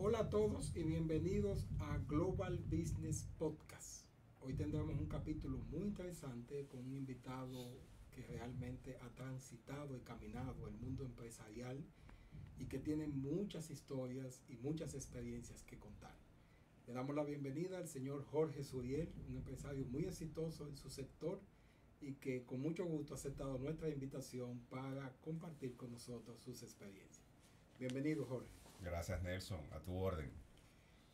Hola a todos y bienvenidos a Global Business Podcast. Hoy tendremos un capítulo muy interesante con un invitado que realmente ha transitado y caminado el mundo empresarial y que tiene muchas historias y muchas experiencias que contar. Le damos la bienvenida al señor Jorge Suriel, un empresario muy exitoso en su sector y que con mucho gusto ha aceptado nuestra invitación para compartir con nosotros sus experiencias. Bienvenido, Jorge. Gracias, Nelson, a tu orden.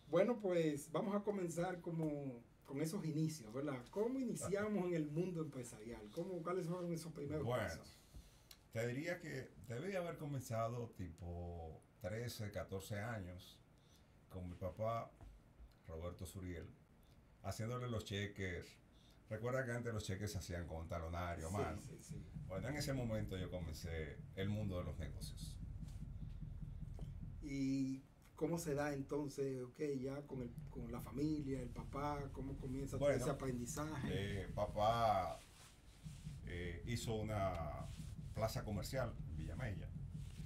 Bueno, pues vamos a comenzar con esos inicios, ¿verdad? ¿Cómo iniciamos en el mundo empresarial? ¿Cuáles fueron esos primeros pasos? Te diría que debí haber comenzado tipo 13, 14 años con mi papá, Roberto Suriel, haciéndole los cheques. Recuerda que antes los cheques se hacían con talonario a mano. Sí. Bueno, en ese momento yo comencé el mundo de los negocios. ¿Y cómo se da entonces, ya con la familia, el papá, cómo comienza todo ese aprendizaje? Papá hizo una plaza comercial en Villamella,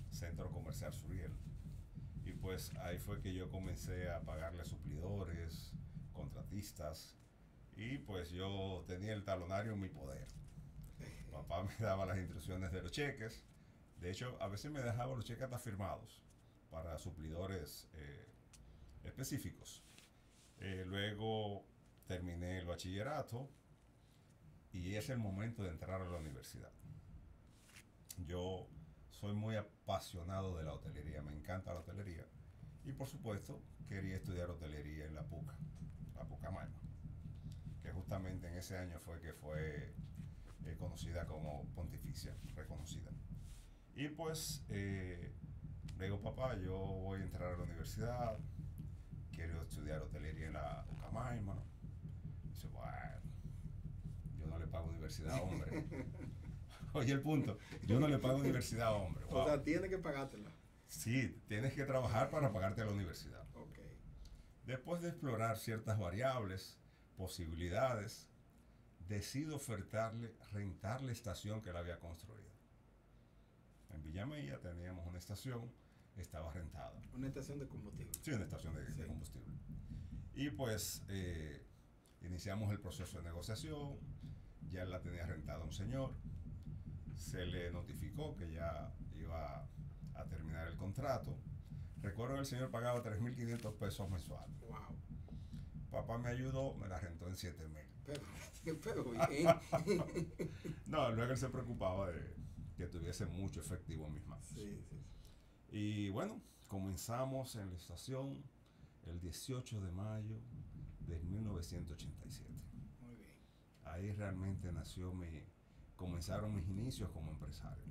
Centro Comercial Suriel. Y pues ahí fue que yo comencé a pagarle suplidores, contratistas, y pues yo tenía el talonario en mi poder. Papá me daba las instrucciones de los cheques. De hecho, a veces me dejaba los cheques hasta firmados para suplidores específicos. Luego terminé el bachillerato y es el momento de entrar a la universidad. Yo soy muy apasionado de la hotelería, me encanta la hotelería y por supuesto quería estudiar hotelería en la Pucamaima, que justamente en ese año fue que fue conocida como pontificia, reconocida. Y pues le digo, papá, yo voy a entrar a la universidad, quiero estudiar hotelería en la Pucamaima. Dice, bueno, yo no le pago universidad, hombre. Oye, el punto, yo no le pago universidad, hombre. Wow. O sea, tiene que pagártela. Sí, tienes que trabajar para pagarte la universidad. Okay. Después de explorar ciertas variables, posibilidades, decido rentar la estación que él había construido. En Villamella teníamos una estación, estaba rentada. Una estación de combustible. Sí, una estación de combustible. Y pues iniciamos el proceso de negociación, ya la tenía rentada un señor, se le notificó que ya iba a terminar el contrato. Recuerdo que el señor pagaba 3.500 pesos mensuales. Wow. Papá me ayudó, me la rentó en 7.000. Pero bien. No, luego él se preocupaba de que tuviese mucho efectivo en mis manos. Sí. Y bueno, comenzamos en la estación el 18 de mayo de 1987. Muy bien. Ahí realmente comenzaron mis inicios como empresario,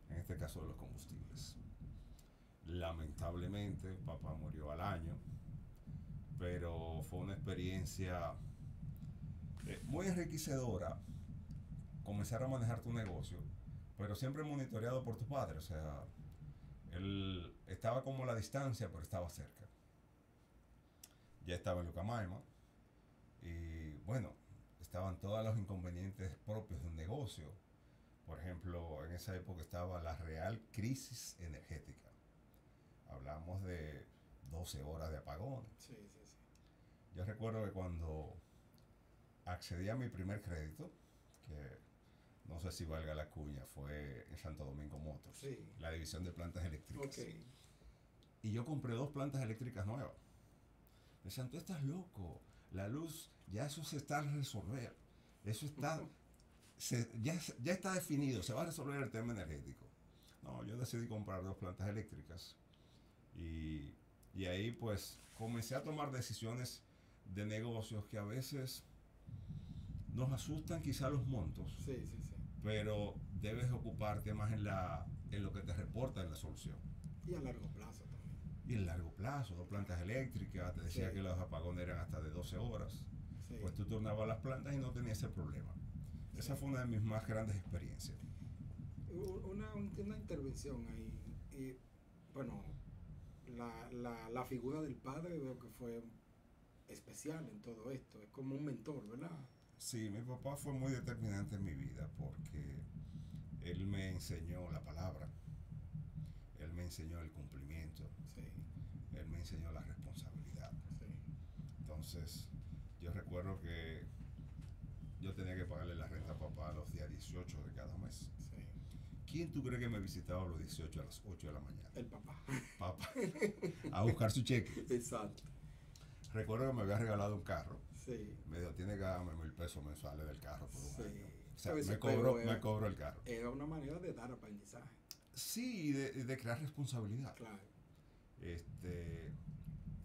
en este caso de los combustibles. Lamentablemente, papá murió al año, pero fue una experiencia muy enriquecedora comenzar a manejar tu negocio, pero siempre monitoreado por tu padre. O sea, él estaba como a la distancia, pero estaba cerca. Ya estaba en Pucamaima y bueno, estaban todos los inconvenientes propios de un negocio. Por ejemplo, en esa época estaba la real crisis energética. Hablamos de 12 horas de apagón. Sí. Yo recuerdo que cuando accedí a mi primer crédito, que no sé si valga la cuña, fue en Santo Domingo Motors, la división de plantas eléctricas. Okay. Y yo compré 2 plantas eléctricas nuevas. Me decían, tú estás loco, la luz, ya eso se está a resolver. Eso está, ya está definido, se va a resolver el tema energético. No, yo decidí comprar 2 plantas eléctricas. Y ahí pues comencé a tomar decisiones de negocios que a veces nos asustan quizá los montos. Sí. Pero debes ocuparte más en lo que te reporta en la solución. Y a largo plazo también. Y en largo plazo, 2 plantas eléctricas, te decía que los apagones eran hasta de 12 horas. Sí. Pues tú turnabas las plantas y no tenías ese problema. Sí. Esa fue una de mis más grandes experiencias. Una intervención ahí. Bueno, la figura del padre veo que fue especial en todo esto. Es como un mentor, ¿verdad? Sí, mi papá fue muy determinante en mi vida porque él me enseñó la palabra. Él me enseñó el cumplimiento, Sí, él me enseñó la responsabilidad. sí, Entonces, yo recuerdo que yo tenía que pagarle la renta a papá a los días 18 de cada mes. sí. ¿Quién tú crees que me visitaba a los 18 a las 8 de la mañana? El papá. Papá, a buscar su cheque. Exacto. Recuerdo que me había regalado un carro. Sí. Me dijo, tiene que darme 1,000 pesos mensuales del carro por un Sí. año. O sea, Pero me eso me cobró el carro. era una manera de dar aprendizaje. Sí, y de crear responsabilidad. Claro. Este,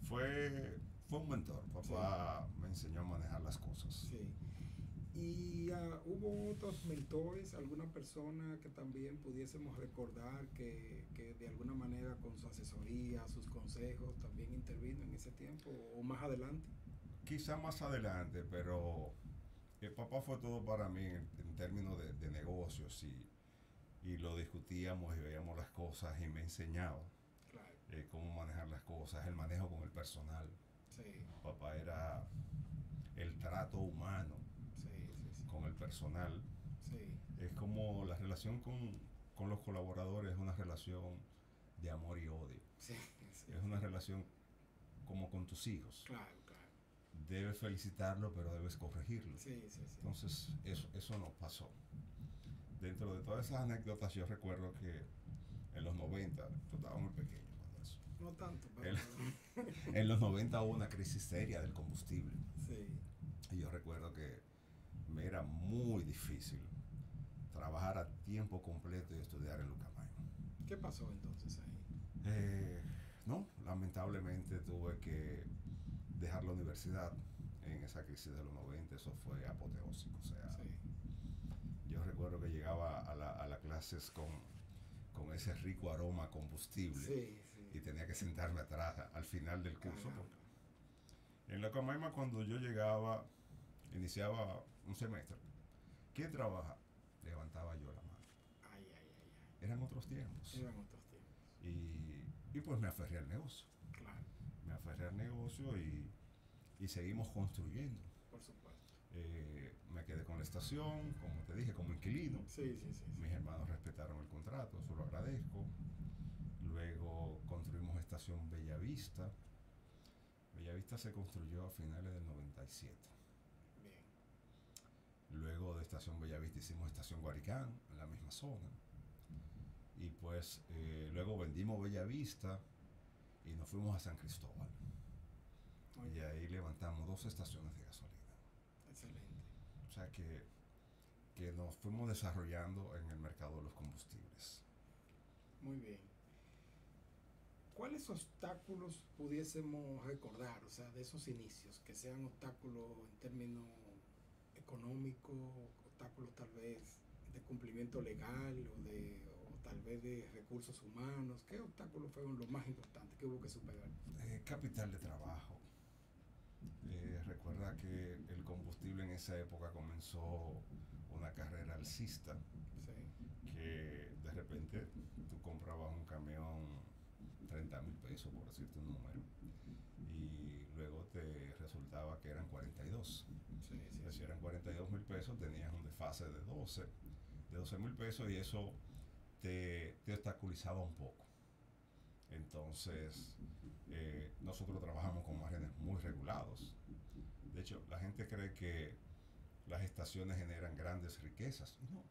fue un mentor. Papá me enseñó a manejar las cosas. Sí. ¿Y hubo otros mentores, alguna persona que también pudiésemos recordar que de alguna manera con su asesoría, sus consejos, también intervino en ese tiempo o más adelante? Quizá más adelante, pero el papá fue todo para mí en términos de negocios y lo discutíamos y veíamos las cosas y me enseñaba Claro. cómo manejar las cosas, el manejo con el personal. Sí, Papá era el trato humano sí, sí, sí. con el personal. Sí, Es como la relación con los colaboradores, es una relación de amor y odio. sí, sí. Es una relación como con tus hijos. Claro, claro. Debes felicitarlo, pero debes corregirlo. Sí, sí, sí. Entonces, eso nos pasó. Dentro de todas esas anécdotas, yo recuerdo que en los 90, yo estaba muy pequeño cuando eso. No tanto, pero... En los 90 hubo una crisis seria del combustible. Sí, Y yo recuerdo que me era muy difícil trabajar a tiempo completo y estudiar en Lucamayo. ¿qué pasó entonces ahí? No, lamentablemente tuve que dejar la universidad en esa crisis de los 90, eso fue apoteósico. O sea, Sí, yo recuerdo que llegaba a las clases con ese rico aroma a combustible sí, y sí. tenía que sentarme atrás al final del curso. Caramba. En la Camaima, cuando yo llegaba, iniciaba un semestre, ¿quién trabaja? Levantaba yo la mano. Ay, ay, ay, ay. Eran otros tiempos. Eran otros tiempos. Y pues me aferré al negocio. Claro, Me aferré al negocio y seguimos construyendo. por supuesto. Me quedé con la estación, como te dije, como inquilino. Sí, sí, sí, sí. Mis hermanos respetaron el contrato, eso lo agradezco. Luego construimos estación Bellavista. Bellavista se construyó a finales del 97. Bien. Luego de estación Bellavista hicimos estación Guaricán, en la misma zona. Y pues luego vendimos Bellavista y nos fuimos a San Cristóbal. Muy Y bien. ahí levantamos 2 estaciones de gasolina. Excelente. O sea que nos fuimos desarrollando en el mercado de los combustibles. Muy bien. ¿Cuáles obstáculos pudiésemos recordar, o sea, de esos inicios, que sean obstáculos en términos económicos, obstáculos tal vez de cumplimiento legal o tal vez de recursos humanos? ¿Qué obstáculos fueron los más importantes que hubo que superar? Capital de trabajo. Recuerda que el combustible en esa época comenzó una carrera alcista, Sí, que de repente tú comprabas un camión 30,000 pesos, por decirte un número, y luego te resultaba que eran 42. sí, sí, Si sí. eran 42,000 pesos, tenías un desfase de 12,000 pesos, y eso te obstaculizaba un poco. Entonces, nosotros trabajamos con márgenes muy regulados. De hecho, la gente cree que las estaciones generan grandes riquezas. Y no.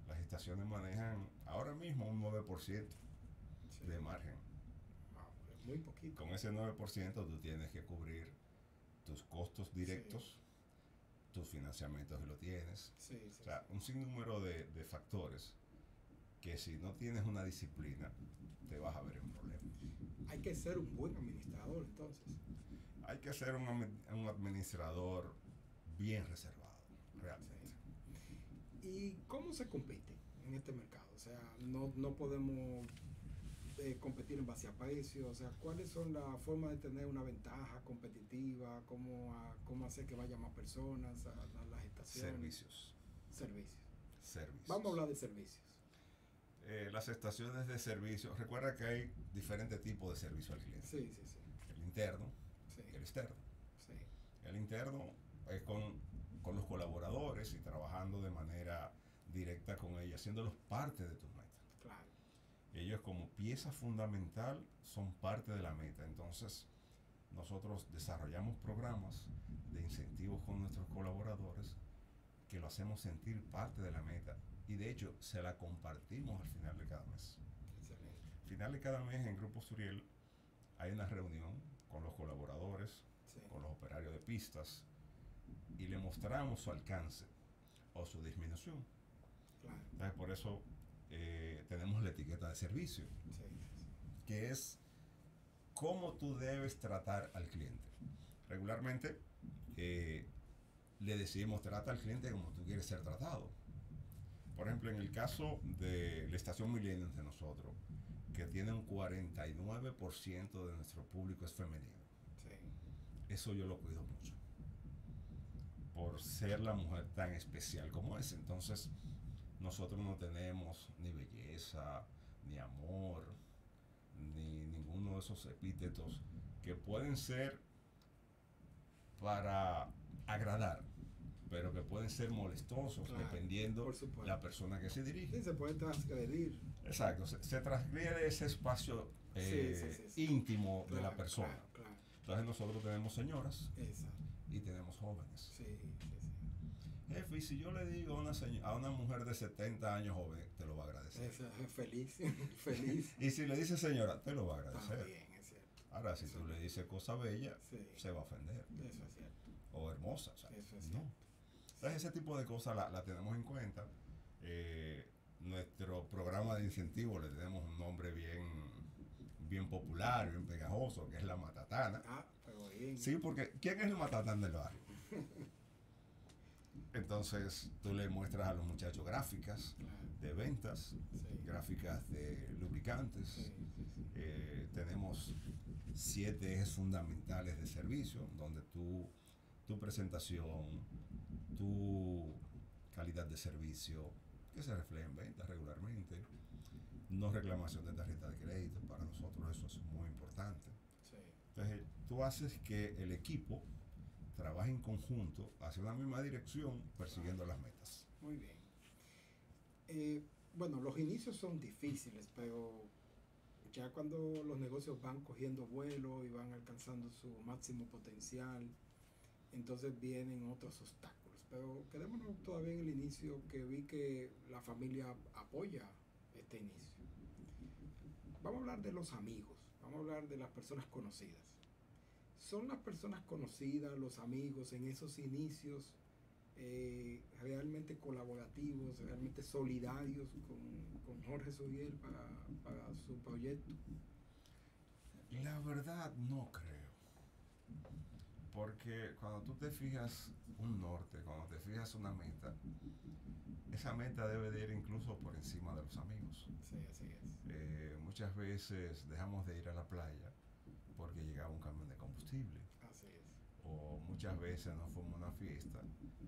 Las estaciones manejan ahora mismo un 9% Sí. de margen. Wow, es muy poquito. Con ese 9% tú tienes que cubrir tus costos directos, tus financiamientos, y lo tienes. Sí, sí, O sea, un sinnúmero de factores que si no tienes una disciplina, te vas a ver en problemas. hay que ser un buen administrador entonces. Hay que ser un administrador bien reservado, realmente. Sí. ¿Y cómo se compite en este mercado? O sea, no podemos competir en base a precios. O sea, ¿cuáles son las formas de tener una ventaja competitiva? ¿Cómo hacer que vayan más personas a las estaciones? Servicios. Servicios. Vamos a hablar de servicios. Las estaciones de servicio, recuerda que hay diferentes tipos de servicio al cliente. Sí, sí, sí. El interno Sí, y el externo. sí. El interno es con los colaboradores y trabajando de manera directa con ellos, haciéndolos parte de tus metas. Claro. ellos como pieza fundamental son parte de la meta. Entonces, nosotros desarrollamos programas de incentivos con nuestros colaboradores que lo hacemos sentir parte de la meta y de hecho se la compartimos al final de cada mes. Excelente. Al final de cada mes en Grupo Suriel hay una reunión con los colaboradores, Sí. con los operarios de pistas y le mostramos su alcance o su disminución. Claro. Entonces, por eso tenemos la etiqueta de servicio, Sí, sí, que es cómo tú debes tratar al cliente. Regularmente le decimos, trata al cliente como tú quieres ser tratado. Por ejemplo, en el caso de la estación Millennium de nosotros, que tiene un 49% de nuestro público es femenino. sí. Eso yo lo cuido mucho. Por ser la mujer tan especial como es. Entonces, nosotros no tenemos ni belleza, ni amor, ni ninguno de esos epítetos que pueden ser para agradar, pero que pueden ser molestosos, Claro, dependiendo por supuesto. la persona que se dirige. Sí, se puede transgredir. Exacto, se transgrede ese espacio Sí. íntimo de la Claro, persona. Claro, claro. Entonces nosotros tenemos señoras Exacto. y tenemos jóvenes. Sí. Jefe, y si yo le digo a una mujer de 70 años joven, te lo va a agradecer. Es feliz, feliz. Y si le dice señora, te lo va a agradecer. También, es cierto. Ahora, si tú le dices cosa bella, Sí. se va a ofender. Eso es cierto. O hermosa, o sea, Eso es no. cierto. Entonces ese tipo de cosas la tenemos en cuenta. Nuestro programa de incentivo le tenemos un nombre bien popular, bien pegajoso, que es la Matatana. Pero bien. Sí, porque ¿quién es el matatán del barrio? Entonces tú le muestras a los muchachos gráficas Claro. de ventas, Sí. gráficas de lubricantes. Sí. Tenemos 7 ejes fundamentales de servicio, donde tu presentación, tu calidad de servicio, que se refleja en ventas regularmente, no reclamación de tarjeta de crédito, para nosotros eso es muy importante. Sí. Entonces, tú haces que el equipo trabaje en conjunto hacia una misma dirección, persiguiendo las metas. Muy bien. Bueno, los inicios son difíciles, pero ya cuando los negocios van cogiendo vuelo y van alcanzando su máximo potencial, entonces vienen otros obstáculos. Pero quedémonos todavía en el inicio, que vi que la familia apoya este inicio. Vamos a hablar de los amigos, vamos a hablar de las personas conocidas. ¿Son las personas conocidas, los amigos en esos inicios realmente colaborativos, realmente solidarios con Jorge Suriel para su proyecto? La verdad no creo. Porque cuando tú te fijas un norte, cuando te fijas una meta, esa meta debe de ir incluso por encima de los amigos. Sí, así es. Muchas veces dejamos de ir a la playa porque llegaba un camión de combustible. Así es. O muchas veces nos fuimos a una fiesta,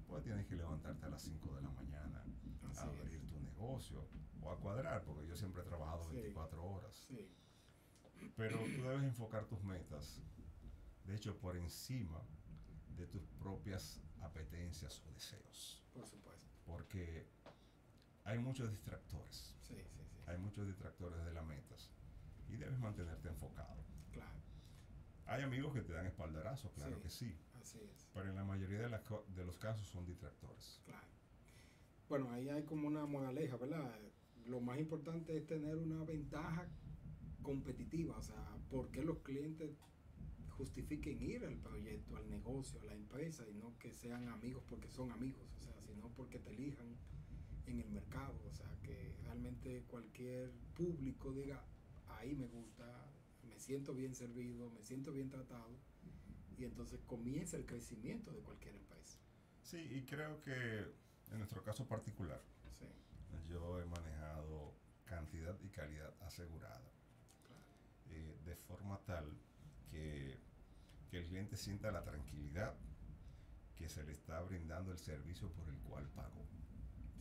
pues tienes que levantarte a las 5 de la mañana a Así abrir es. tu negocio o a cuadrar, porque yo siempre he trabajado Sí. 24 horas. Sí, Pero tú debes enfocar tus metas, de hecho, por encima de tus propias apetencias o deseos. por supuesto. Porque hay muchos distractores. Sí. Hay muchos distractores de las metas y debes mantenerte enfocado. Claro, Hay amigos que te dan espaldarazos, claro Sí. que sí, así es. pero en la mayoría de los casos son distractores. Claro. Bueno, ahí hay como una moraleja, ¿verdad? Lo más importante es tener una ventaja competitiva, o sea, por qué los clientes justifiquen ir al proyecto, al negocio, a la empresa, y no que sean amigos porque son amigos, o sea, sino porque te elijan en el mercado, o sea, que realmente cualquier público diga, ahí me gusta, me siento bien servido, me siento bien tratado, y entonces comienza el crecimiento de cualquier empresa. Sí, y creo que en nuestro caso particular, Sí, yo he manejado cantidad y calidad asegurada, claro. de forma tal que el cliente sienta la tranquilidad que se le está brindando el servicio por el cual pagó.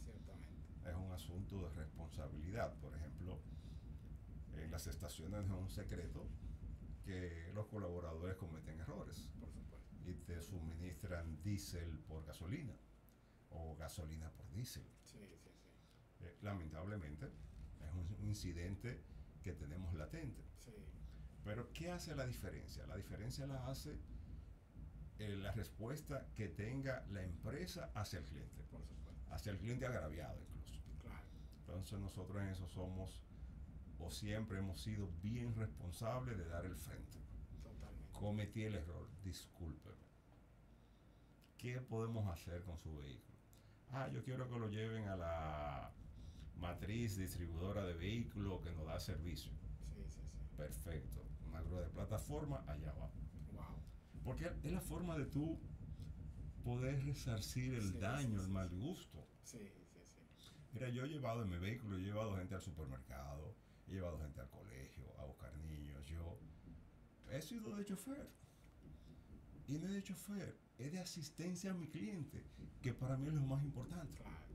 Ciertamente. Es un asunto de responsabilidad. Por ejemplo, en las estaciones no es un secreto que los colaboradores cometen errores Por supuesto. y te suministran diésel por gasolina o gasolina por diésel. Sí. Lamentablemente es un incidente que tenemos latente. Sí, Pero ¿qué hace la diferencia? La diferencia la hace la respuesta que tenga la empresa hacia el cliente, por supuesto. hacia el cliente agraviado incluso. Claro, Entonces nosotros en eso somos, o siempre hemos sido bien responsables de dar el frente. totalmente. Cometí el error, discúlpeme. ¿Qué podemos hacer con su vehículo? Ah, yo quiero que lo lleven a la matriz distribuidora de vehículos que nos da servicio. Sí, sí, sí. Perfecto. Una grúa de plataforma, allá va. Wow. Porque es la forma de tú poder resarcir el Sí, daño, sí, el sí, mal sí. gusto. Sí, sí, sí. Mira, yo he llevado en mi vehículo, he llevado gente al supermercado, he llevado gente al colegio, a buscar niños. Yo he sido de chofer. Y no es de chofer, es de asistencia a mi cliente, que para mí es lo más importante. Claro.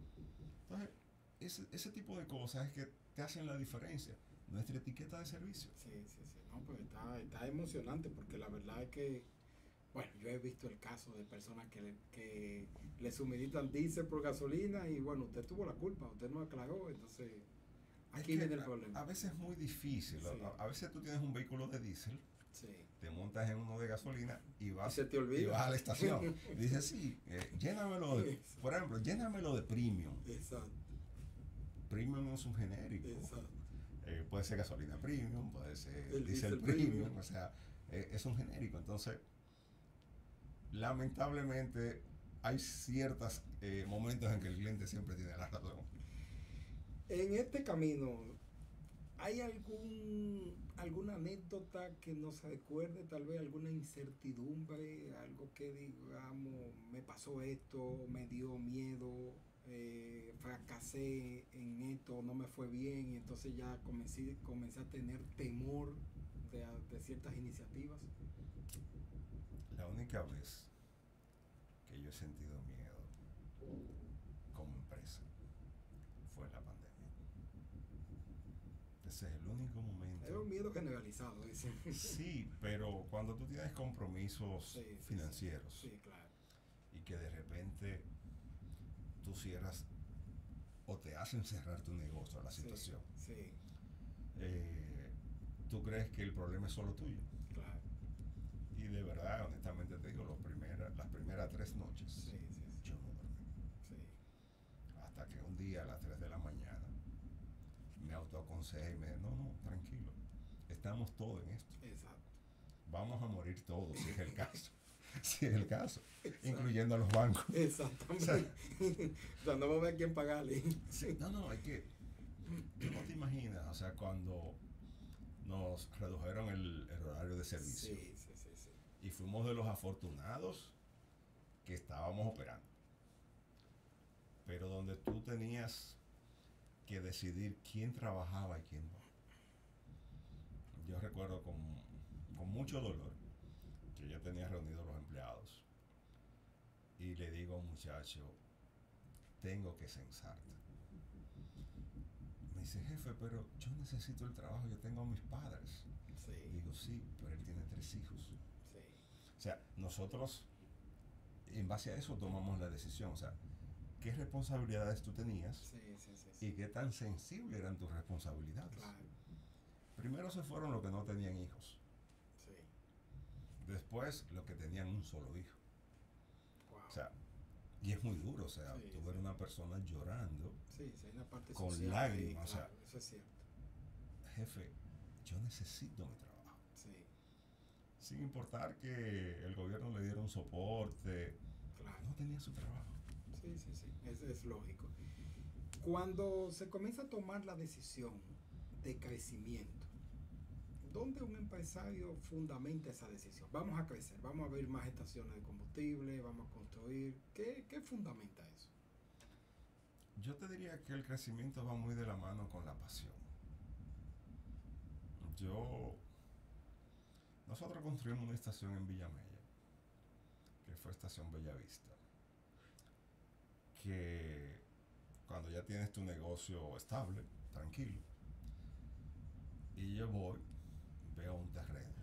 Entonces, ese tipo de cosas es que te hacen la diferencia. Nuestra etiqueta de servicio. Sí, sí, sí. No, pues está emocionante porque la verdad es que, bueno, yo he visto el caso de personas que le suministran diésel por gasolina y bueno, usted tuvo la culpa, usted no aclaró, entonces aquí viene el problema. A veces es muy difícil. Sí. A veces tú tienes un vehículo de diésel, Sí. te montas en uno de gasolina y vas, Y se te olvida. y vas a la estación. Y dices, sí, llénamelo de, Exacto. por ejemplo, llénamelo de premium. Exacto, Premium no es un genérico. exacto. Puede ser gasolina premium, puede ser El diésel diesel premium, premium. o sea, es un genérico. Entonces, lamentablemente, hay ciertos momentos en que el cliente siempre tiene la razón. En este camino, ¿hay alguna anécdota que no se recuerde? Tal vez alguna incertidumbre, algo que digamos, me pasó esto, me dio miedo, fracasé en esto, no me fue bien y entonces ya comencé a tener temor de ciertas iniciativas. La única vez que yo he sentido miedo como empresa fue la pandemia. Ese es el único momento. Era un miedo generalizado, dicen. Sí, pero cuando tú tienes compromisos Sí, sí, financieros sí, claro. y que de repente tú cierras o te hacen cerrar tu negocio a la situación, Sí, sí, tú crees que el problema es solo tuyo. claro. Y de verdad, honestamente te digo, las primeras 3 noches Sí, sí, sí. yo no dormí. Sí. Hasta que un día a las 3 de la mañana me autoaconsejé y me dije, no, tranquilo, estamos todos en esto. Exacto. Vamos a morir todos, si es el caso. Si es el caso, Exacto. incluyendo a los bancos. Exactamente. O sea, no va a haber quién pagarle. Sí, no, hay que. Tú no te imaginas, o sea, cuando nos redujeron el horario de servicio Sí, sí, sí, sí. y fuimos de los afortunados que estábamos operando, pero donde tú tenías que decidir quién trabajaba y quién no. Yo recuerdo con mucho dolor que yo tenía reunidos los empleados y le digo a un muchacho, tengo que censarte. Me dice, jefe, pero yo necesito el trabajo, yo tengo a mis padres. Sí, Digo, sí, pero él tiene 3 hijos. sí. O sea, nosotros, en base a eso, tomamos la decisión. O sea, ¿qué responsabilidades tú tenías Sí, sí, sí, sí. y qué tan sensibles eran tus responsabilidades? Claro. Primero se fueron los que no tenían hijos. Sí. Después, los que tenían un solo hijo. Wow. O sea, y es muy duro. O sea, Sí, tú ver sí. una persona llorando, Sí, sí, hay una parte con social lágrimas, ahí, o sea. claro, eso es cierto. jefe, yo necesito mi trabajo. Sí, Sin importar que el gobierno le diera un soporte, claro. no tenía su trabajo. Sí, sí, sí, es lógico. Cuando se comienza a tomar la decisión de crecimiento, ¿dónde un empresario fundamenta esa decisión? Vamos a crecer, vamos a abrir más estaciones de combustible, vamos a construir. ¿Qué fundamenta eso? Yo te diría que el crecimiento va muy de la mano con la pasión. Nosotros construimos una estación en Villa Mella, que fue Estación Bellavista, que cuando ya tienes tu negocio estable, tranquilo, y yo voy, veo un terreno,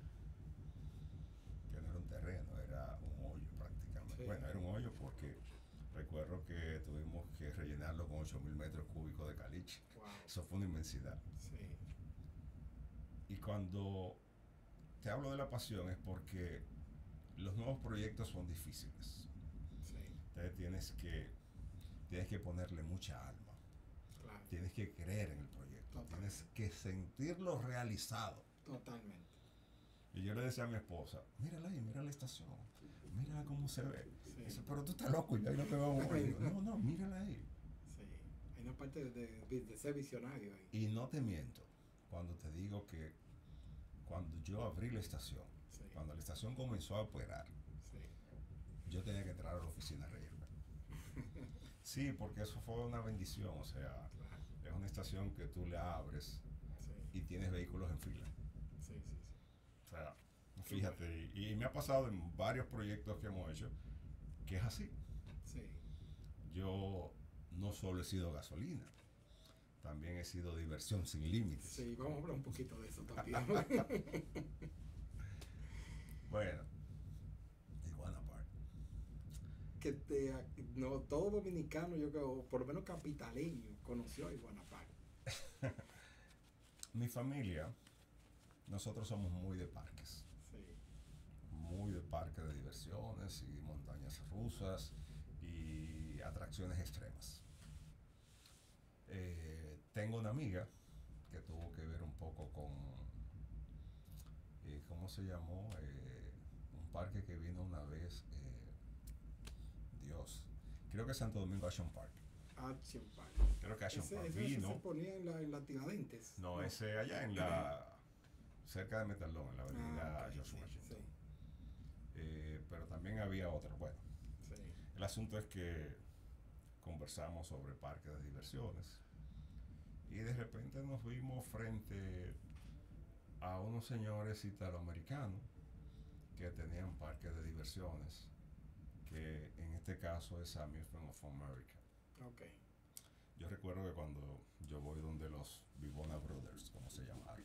que no era un terreno, era un hoyo prácticamente. Sí. Bueno, era un hoyo porque recuerdo que tuvimos que rellenarlo con 8.000 metros cúbicos de caliche. Wow. Eso fue una inmensidad. Sí, Y cuando te hablo de la pasión es porque los nuevos proyectos son difíciles. Sí, Entonces tienes que ponerle mucha alma. claro. Tienes que creer en el proyecto. Totalmente. Tienes que sentirlo realizado. Totalmente. Y yo le decía a mi esposa, mírala ahí, mira la estación, mira cómo se ve. Sí. Dice, pero tú estás loco, yo ahí no te veo mover. No, no, mírala ahí. Sí. Hay una parte de ser visionario ahí. Y no te miento cuando te digo que cuando yo abrí la estación, Sí. cuando la estación comenzó a operar, Sí. yo tenía que entrar a la oficina a reírme. Sí, porque eso fue una bendición, o sea, Claro. es una estación que tú la abres Sí. y tienes vehículos en fila. Sí, sí, sí. O sea, fíjate, y me ha pasado en varios proyectos que hemos hecho que es así. Sí. Yo no solo he sido gasolina, también he sido diversión sin límites. Sí, vamos a hablar un poquito de eso también. Bueno, Iguana Park. No, todo dominicano, yo creo, por lo menos capitaleño, conoció a Iguana Park. Mi familia, nosotros somos muy de parques. Sí. Muy de parques de diversiones y montañas rusas y atracciones extremas. Tengo una amiga que tuvo que ver un poco con, ¿cómo se llamó? Un parque que vino una vez, Dios, creo que Santo Domingo Action Park. Action Park. Creo que Action Park Ese vino. se ponía en la Tiradentes. No, ese allá en la, cerca de Metalón, en la avenida ok, George sí, Washington. sí, Pero también había otro. Bueno, sí. el asunto es que conversamos sobre parques de diversiones y de repente nos vimos frente a unos señores italoamericanos que tenían parques de diversiones, que en este caso es Amusement of America. Ok. Yo recuerdo que cuando yo voy donde los Vivona Brothers, como se llamaron,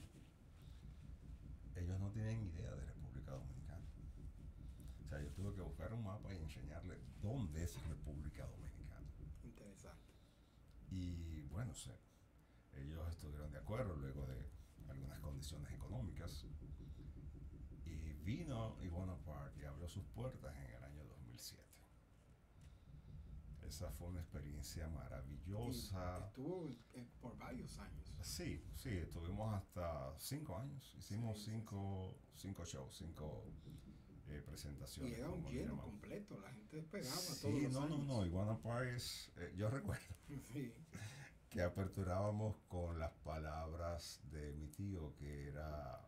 ellos no tienen idea de República Dominicana. O sea, yo tuve que buscar un mapa y enseñarles dónde es República Dominicana. Interesante. Y bueno, ellos estuvieron de acuerdo luego de algunas condiciones económicas. Y vino Iguana Park y abrió sus puertas en el año 2007. Esa fue una experiencia maravillosa. Y estuvo por varios años. Sí, estuvimos hasta 5 años. Hicimos Sí, cinco shows, 5 presentaciones. Y era un como le lleno llamamos. completo, la gente esperaba Sí, todos los años. no, Iguana Park es, yo recuerdo Sí, que aperturábamos con las palabras de mi tío que era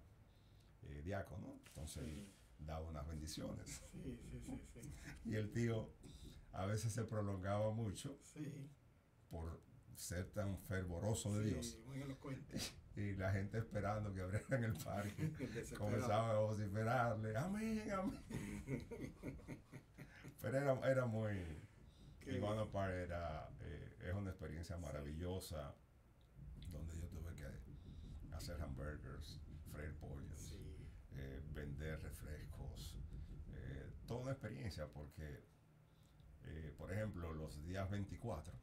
diácono, entonces Sí. él daba unas bendiciones. sí, sí, sí, sí. Y el tío a veces se prolongaba mucho Sí. por ser tan fervoroso de Dios. Sí, muy elocuente. Y la gente esperando que abrieran el parque Desesperado. comenzaba a vociferarle, amén, amén. Pero era muy... Qué Iguana bien. Park es una experiencia maravillosa donde yo tuve que hacer hamburgers, freír pollos, Sí. vender refrescos, toda una experiencia porque, por ejemplo, los días 24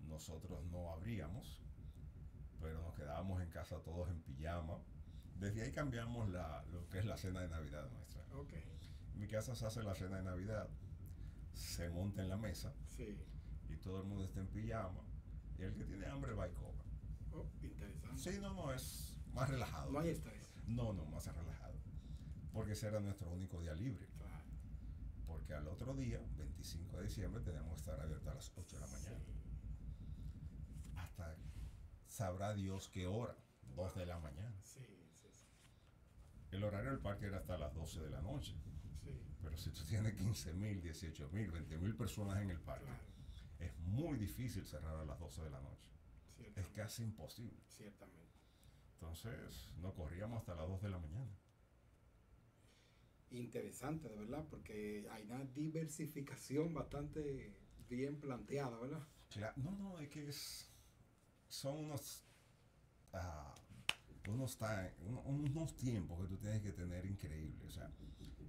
nosotros no abríamos, pero nos quedábamos en casa todos en pijama. Desde ahí cambiamos lo que es la cena de Navidad nuestra. Ok. En mi casa se hace la cena de Navidad, se monta en la mesa Sí. y todo el mundo está en pijama y el que tiene hambre va y come. Oh, interesante. Sí, no, es más relajado. No hay estrés. No, más relajado. Porque ese era nuestro único día libre. Claro. Porque al otro día, 25 de diciembre, teníamos que estar abiertos a las 8 de la mañana. Sí. Hasta sabrá Dios qué hora, 2 de la mañana. Sí, sí, sí. El horario del parque era hasta las 12 de la noche. Sí. Pero si tú tienes 15,000, 18,000, 20,000 personas en el parque, Claro. es muy difícil cerrar a las 12 de la noche. Es Ciertamente. casi imposible. Ciertamente. Entonces, nos corríamos hasta las 2 de la mañana. Interesante, de verdad, porque hay una diversificación bastante bien planteada, ¿verdad? Claro, no, es que son unos tiempos que tú tienes que tener increíbles. O sea,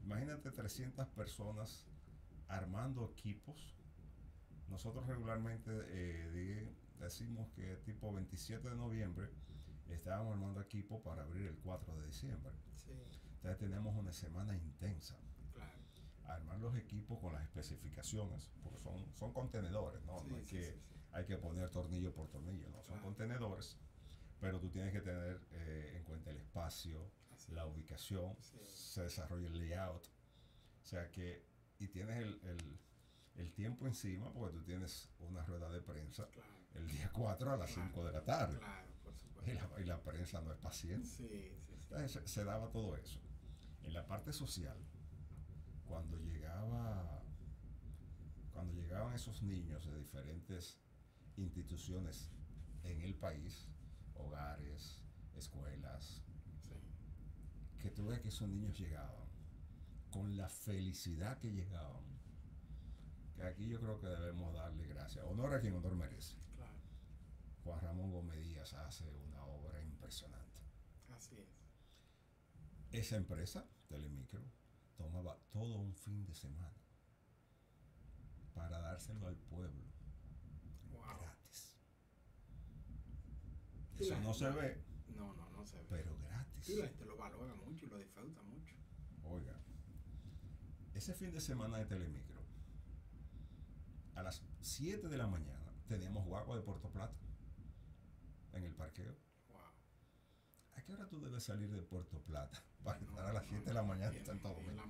imagínate 300 personas armando equipos. Nosotros regularmente decimos que tipo 27 de noviembre Estábamos armando equipo para abrir el 4 de diciembre. Sí, Entonces tenemos una semana intensa. claro. Armar los equipos con las especificaciones, porque son contenedores, ¿no? Sí, No hay sí, que, sí, sí. hay que poner tornillo por tornillo, ¿no? Son Claro. contenedores, pero tú tienes que tener en cuenta el espacio, Así la es. ubicación, Sí. se desarrolla el layout, o sea que, y tienes el tiempo encima, porque tú tienes una rueda de prensa Claro. el día 4 a las Claro. 5 de la tarde, Claro, por y supuesto. la prensa no es paciente. Sí, sí, sí. Entonces se daba todo eso. En la parte social, cuando cuando llegaban esos niños de diferentes instituciones en el país, hogares, escuelas, Sí. que tú ves que esos niños llegaban con la felicidad que llegaban, que aquí yo creo que debemos darle gracias, honor a quien honor merece. Claro. Juan Ramón Gómez Díaz hace una obra impresionante. Así es. Esa empresa, Telemicro, tomaba todo un fin de semana para dárselo al pueblo Wow. gratis. Y Eso la no se gente- ve, No se ve. pero gratis. Y la gente lo valora mucho y lo disfruta mucho. Oiga, ese fin de semana de Telemicro, a las 7 de la mañana, teníamos guagua de Puerto Plata en el parqueo. Wow. ¿A qué hora tú debes salir de Puerto Plata para No, estar a las 7 de la mañana en Santo en Domingo? la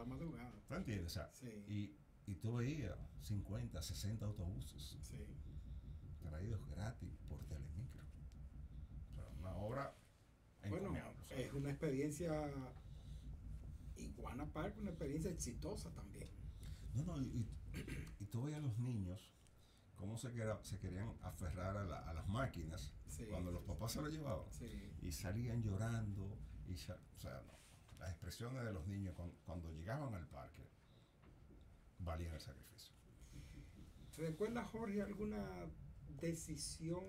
madrugada. ¿Tú entiendes? O sea, Sí. y tú veías 50, 60 autobuses Sí. traídos gratis por Telemicro. O sea, una obra Bueno, encomiable. O sea, es una experiencia, Iguana Park, una experiencia exitosa también. no, y tú veías a los niños cómo se querían aferrar a las máquinas Sí, cuando los sí, papás se lo llevaban Sí. y salían llorando. O sea, no, las expresiones de los niños cuando llegaban al parque valían el sacrificio. ¿Recuerda, Jorge, alguna decisión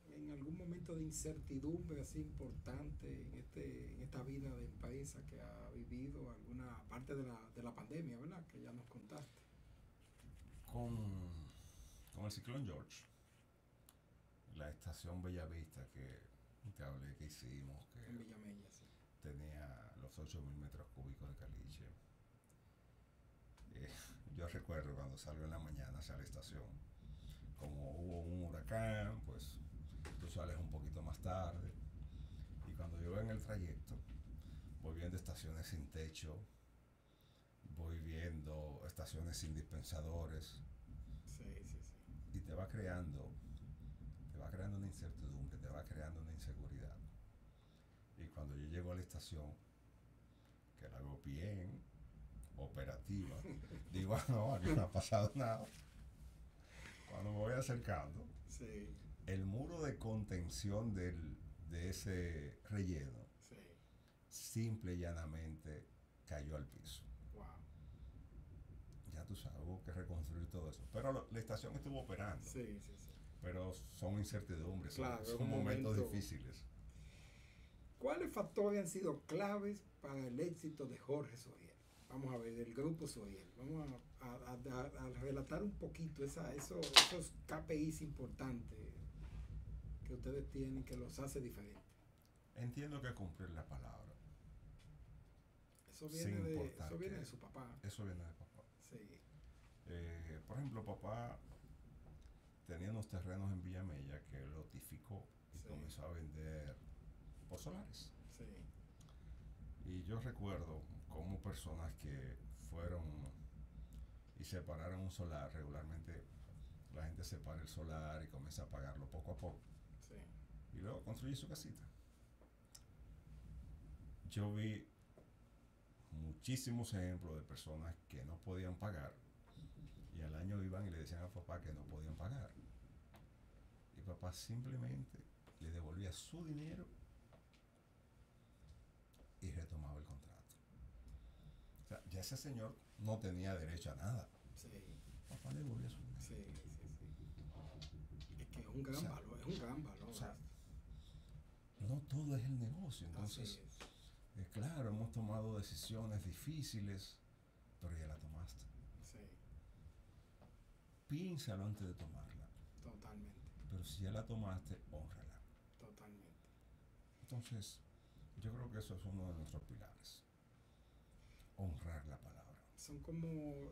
en algún momento de incertidumbre así importante en esta vida de empresa que ha vivido, alguna parte de la pandemia, ¿verdad? Que ya nos contaste. Con el ciclón George, la estación Bellavista que te hablé que hicimos, que En Villamella, sí. tenía los 8.000 metros cúbicos de caliche. Eh, yo recuerdo cuando salgo en la mañana hacia la estación, como hubo un huracán, pues tú sales un poquito más tarde, y cuando yo voy en el trayecto, voy viendo estaciones sin techo, voy viendo estaciones sin dispensadores, Sí. y te va creando una incertidumbre, te va creando una inseguridad. Y cuando yo llego a la estación, que la veo bien, operativa, digo, no, aquí no ha pasado nada. Cuando me voy acercando, Sí. el muro de contención de ese relleno, Sí. simple y llanamente, cayó al piso. Wow. Ya tú sabes, hubo que reconstruir todo eso. Pero la estación estuvo operando. Sí. Pero son incertidumbres, Claro, es son un momentos momento- difíciles. ¿Cuáles factores han sido claves para el éxito de Jorge Soriel? Vamos a ver, del grupo Soriel. Vamos a relatar un poquito esos KPIs importantes que ustedes tienen que los hace diferentes. Entiendo que cumplir la palabra, Eso sin viene, importar eso viene qué. de su papá. Eso viene de papá. Sí. Por ejemplo, papá tenía unos terrenos en Villamella que lotificó y Sí. comenzó a vender por solares. Sí. Y yo recuerdo como personas que fueron y separaron un solar, regularmente la gente separa el solar y comienza a pagarlo poco a poco. Sí. Y luego construye su casita. Yo vi muchísimos ejemplos de personas que no podían pagar y al año iban y le decían a papá que no podían pagar. Y papá simplemente le devolvía su dinero y retomaba el contrato. O sea, ya ese señor no tenía derecho a nada. Sí. Papá le devolvía su dinero. Sí. Es que es un gran valor, es un gran valor. O sea, no todo es el negocio. Entonces, Así es. claro, hemos tomado decisiones difíciles, pero ya la tomaste. Sí, Piénsalo antes de tomarla. totalmente. Pero si ya la tomaste, hónrala. Totalmente. Entonces, yo creo que eso es uno de nuestros pilares. Honrar la palabra. Son como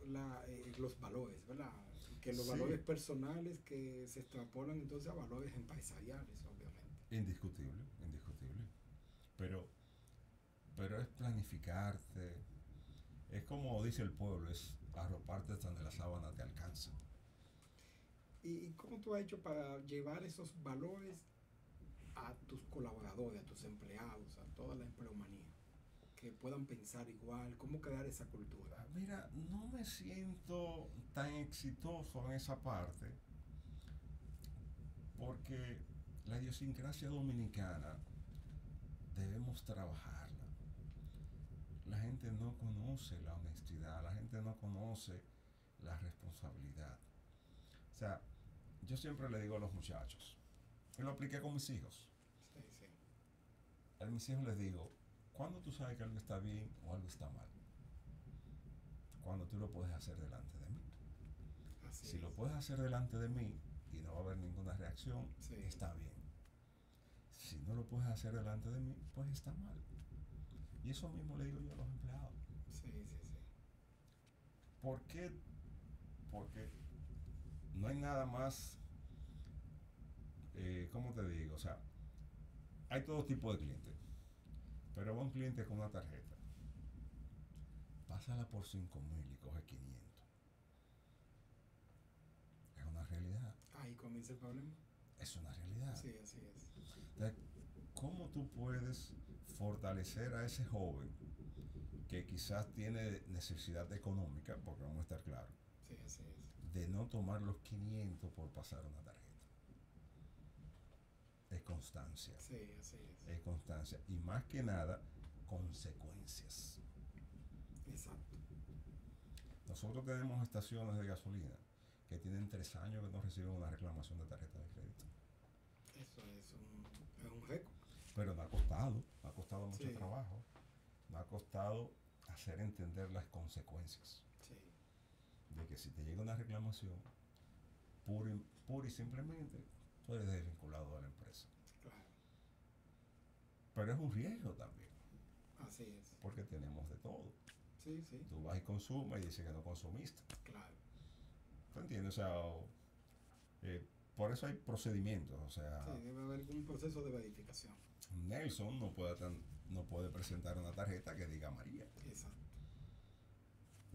los valores, ¿verdad? Que los Sí, valores personales que se extrapolan entonces a valores empresariales, obviamente. indiscutible, indiscutible. Pero, pero es planificarte. Es como dice el pueblo, es arroparte hasta donde la sábana te alcanza. ¿Y cómo tú has hecho para llevar esos valores a tus colaboradores, a tus empleados, a toda la empleomanía? Que puedan pensar igual, cómo crear esa cultura. Mira, no me siento tan exitoso en esa parte porque la idiosincrasia dominicana debemos trabajarla. La gente no conoce la honestidad, la gente no conoce la responsabilidad. O sea, yo siempre le digo a los muchachos, y lo apliqué con mis hijos. Sí, sí. A mis hijos les digo, ¿cuándo tú sabes que algo está bien o algo está mal? Cuando tú lo puedes hacer delante de mí. Así Si es. lo puedes hacer delante de mí y no va a haber ninguna reacción, Sí. está bien. Si no lo puedes hacer delante de mí, pues está mal. Y eso mismo le digo yo a los empleados. Sí, sí, sí. ¿Por qué? Porque no hay nada más, ¿cómo te digo? O sea, hay todo tipo de clientes. Pero va un cliente con una tarjeta. Pásala por 5.000 y coge 500. Es una realidad. Ahí comienza el problema. Es una realidad. Sí, así es. Entonces, ¿cómo tú puedes fortalecer a ese joven que quizás tiene necesidad económica, porque vamos a estar claros, Sí, así es. de no tomar los 500 por pasar una tarjeta? Es constancia. Sí, así es. Es constancia. Y más que nada, consecuencias. Exacto. Nosotros tenemos estaciones de gasolina que tienen 3 años que no reciben una reclamación de tarjeta de crédito. Eso es un récord. Pero no ha costado mucho Sí. trabajo, no ha costado hacer entender las consecuencias Sí, de que si te llega una reclamación, pura y simplemente, tú eres desvinculado de la empresa. claro. Pero es un riesgo también, Así es. porque tenemos de todo. Sí, sí. Tú vas y consumes y dices que no consumiste. Claro. ¿Tú entiendes? O sea, por eso hay procedimientos. O sea, Sí, debe haber un proceso de verificación. Nelson no puede presentar una tarjeta que diga María. Exacto.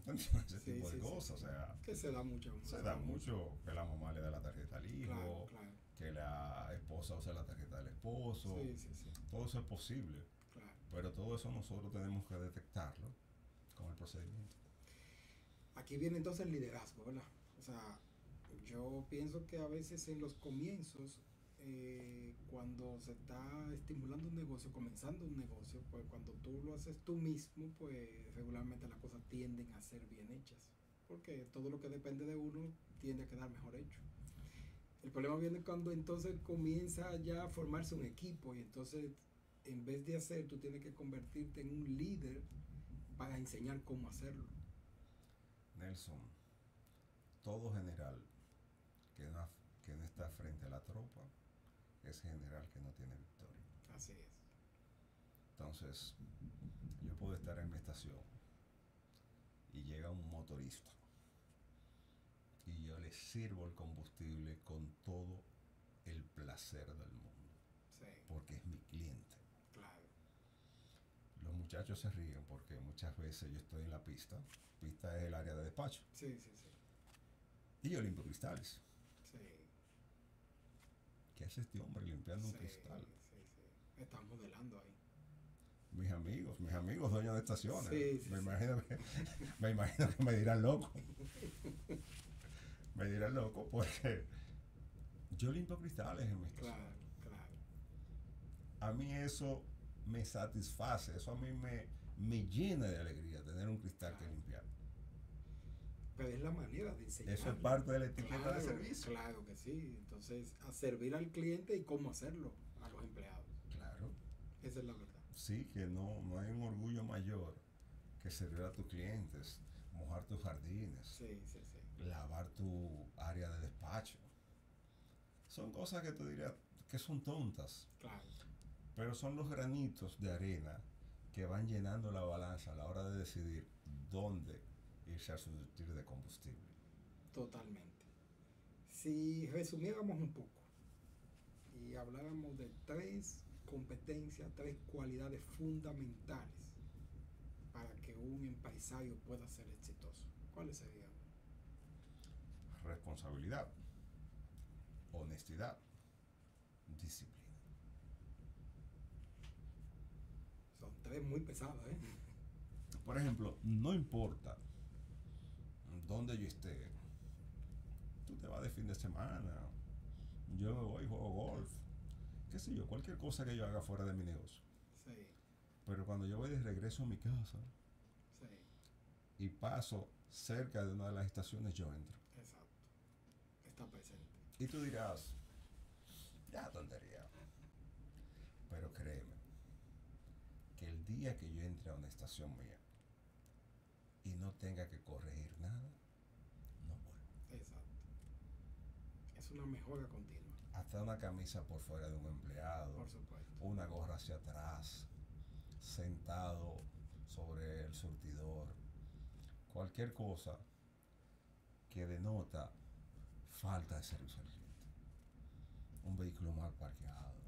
Ese Sí, tipo de sí, cosas. sí, O sí. sea, Que se da mucho. se da mucho que la mamá le da la tarjeta al hijo, Claro, claro. que la esposa usa la tarjeta del esposo. Sí, sí, sí. Todo eso es posible. Claro. Pero todo eso nosotros tenemos que detectarlo con el procedimiento. Aquí viene entonces el liderazgo, ¿verdad? O sea, yo pienso que a veces en los comienzos, cuando se está estimulando un negocio, comenzando un negocio, pues cuando tú lo haces tú mismo, pues regularmente las cosas tienden a ser bien hechas. Porque todo lo que depende de uno tiende a quedar mejor hecho. El problema viene cuando entonces comienza ya a formarse un equipo y entonces en vez de hacer, tú tienes que convertirte en un líder para enseñar cómo hacerlo. Nelson, todo general que no está frente a la tropa es general que no tiene victoria. Así es. Entonces, yo puedo estar en mi estación y llega un motorista y yo le sirvo el combustible con todo el placer del mundo, Sí, porque es mi cliente. claro. Los muchachos se ríen porque muchas veces yo estoy en la pista. Pista es el área de despacho. Sí, sí, sí. Y yo limpio cristales. Sí, ¿Qué hace este hombre limpiando un sí, cristal? sí, sí. Están modelando ahí. Mis amigos dueños de estaciones. Sí, sí, me, sí. imagino me imagino que me dirán loco. Me dirán loco porque yo limpio cristales en mi estación. Claro, claro. A mí eso me satisface, eso a mí me llena de alegría tener un cristal que limpiar. Pero es la manera de enseñar. Eso es parte de la etiqueta Claro, de servicio. claro que sí. Entonces, a servir al cliente y cómo hacerlo a los empleados. Claro. Esa es la verdad. Sí, que no hay un orgullo mayor que servir a tus clientes, mojar tus jardines, Sí, sí, sí. lavar tu área de despacho. Son cosas que tú dirías que son tontas, Claro. Pero son los granitos de arena que van llenando la balanza a la hora de decidir dónde irse a surtir de combustible. Totalmente. Si resumiéramos un poco y habláramos de tres competencias, tres cualidades fundamentales para que un empresario pueda ser exitoso, ¿cuáles serían? Responsabilidad, honestidad, disciplina. Son tres muy pesadas, ¿eh? Por ejemplo, no importa dónde yo esté, tú te vas de fin de semana, yo me voy y juego golf, qué sé yo, cualquier cosa que yo haga fuera de mi negocio. Sí, Pero cuando yo voy de regreso a mi casa sí, y paso cerca de una de las estaciones, yo entro. exacto. Está presente. Y tú dirás, ya tontería. Pero créeme, que el día que yo entre a una estación mía y no tenga que corregir nada, no vuelvo. Exacto. Es una mejora continua, Hasta una camisa por fuera de un empleado, por supuesto. una gorra hacia atrás, sentado sobre el surtidor, cualquier cosa que denota falta de servicio al cliente. Un vehículo mal parqueado,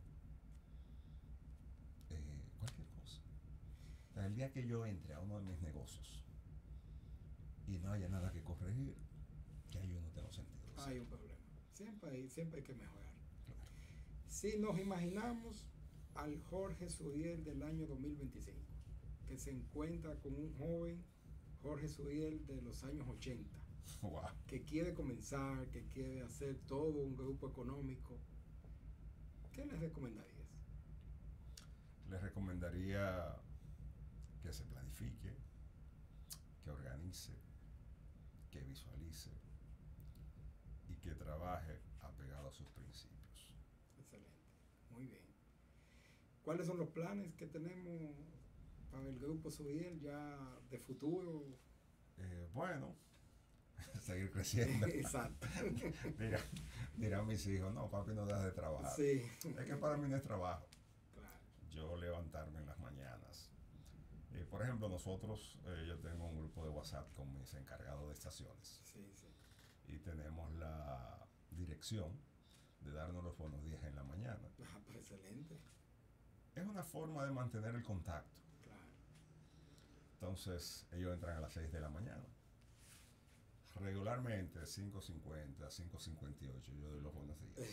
cualquier cosa. O sea, el día que yo entre a uno de mis negocios y no haya nada que corregir, ya yo no tengo sentido. Hay un problema. Siempre hay que mejorar. Claro. Si nos imaginamos al Jorge Suriel del año 2025, que se encuentra con un joven Jorge Suriel de los años 80, Wow. que quiere comenzar, que quiere hacer todo un grupo económico, ¿qué les recomendarías? Les recomendaría que se planifique, que organice, que visualice y que trabaje apegado a sus principios. Excelente, muy bien. ¿Cuáles son los planes que tenemos para el grupo Suriel ya de futuro? Bueno, seguir creciendo. Exacto. Dirán mis hijos, no, papi, no dejas de trabajar. Sí. Es que para mí no es trabajo. Claro. Yo levantarme en las mañanas. Por ejemplo, nosotros, yo tengo un grupo de WhatsApp con mis encargados de estaciones. Sí, sí. Y tenemos la dirección de darnos los buenos días en la mañana. Ah, pues excelente. Es una forma de mantener el contacto. Claro. Entonces, ellos entran a las 6 de la mañana. Regularmente, 5:50, 5:58, yo doy los buenos días.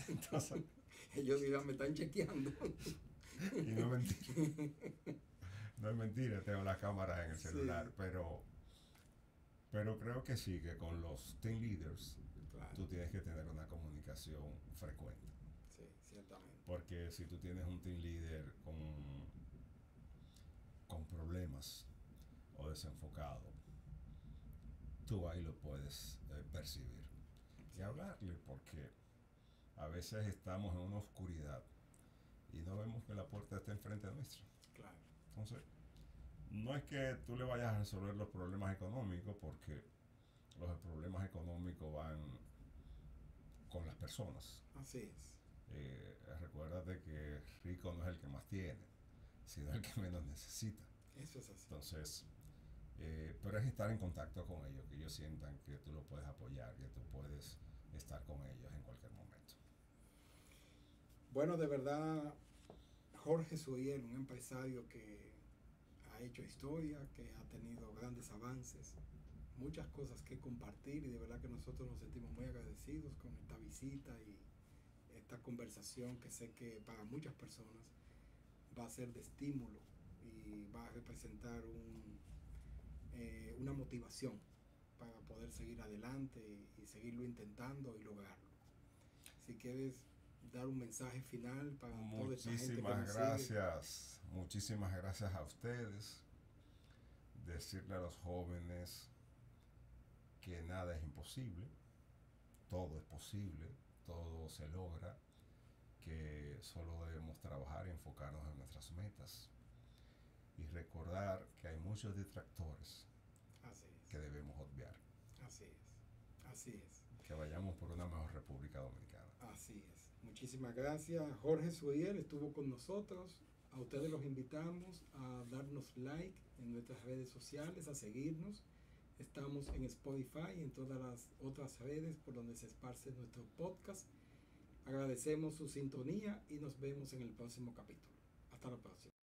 Entonces, Ellos dirán, me están chequeando. y no es mentira. No es mentira, tengo las cámaras en el celular, Sí. pero creo que sí, que con los team leaders Claro. tú tienes que tener una comunicación frecuente. Sí, ciertamente. Porque si tú tienes un team leader con problemas o desenfocado, tú ahí lo puedes percibir y hablarle, porque a veces estamos en una oscuridad y no vemos que la puerta está enfrente nuestra. Claro. Entonces, no es que tú le vayas a resolver los problemas económicos, porque los problemas económicos van con las personas. Así es. Recuérdate que rico no es el que más tiene, sino el que menos necesita. Eso es así. Entonces, pero es estar en contacto con ellos, que ellos sientan que tú lo puedes apoyar, que tú puedes estar con ellos en cualquier momento. Bueno, de verdad, Jorge Suriel, un empresario que ha hecho historia, que ha tenido grandes avances, muchas cosas que compartir, y de verdad que nosotros nos sentimos muy agradecidos con esta visita y esta conversación que sé que para muchas personas va a ser de estímulo y va a representar una motivación para poder seguir adelante y seguirlo intentando y lograrlo. Si quieres dar un mensaje final para toda esta gente que nos Gracias, muchísimas gracias a ustedes. Decirle a los jóvenes que nada es imposible, todo es posible, todo se logra, que solo debemos trabajar y enfocarnos en nuestras metas y recordar que hay muchos distractores que debemos obviar. Así es, así es. Que vayamos por una mejor República Dominicana. Así es. Muchísimas gracias. Jorge Suriel estuvo con nosotros. A ustedes los invitamos a darnos like en nuestras redes sociales, a seguirnos. Estamos en Spotify y en todas las otras redes por donde se esparce nuestro podcast. Agradecemos su sintonía y nos vemos en el próximo capítulo. Hasta la próxima.